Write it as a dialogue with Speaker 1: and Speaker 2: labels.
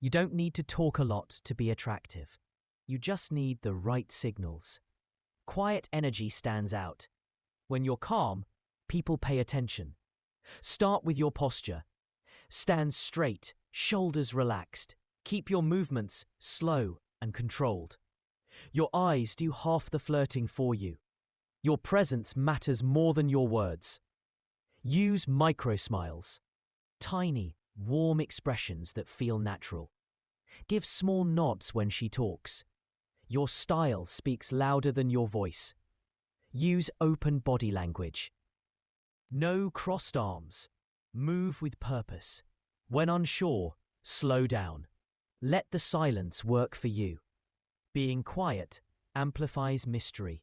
Speaker 1: You don't need to talk a lot to be attractive. You just need the right signals. Quiet energy stands out. When you're calm, people pay attention. Start with your posture. Stand straight, shoulders relaxed. Keep your movements slow and controlled. Your eyes do half the flirting for you. Your presence matters more than your words. Use micro-smiles. Tiny, warm expressions that feel natural. Give small nods when she talks. Your style speaks louder than your voice. Use open body language. No crossed arms. Move with purpose. When unsure, slow down. Let the silence work for you. Being quiet amplifies mystery.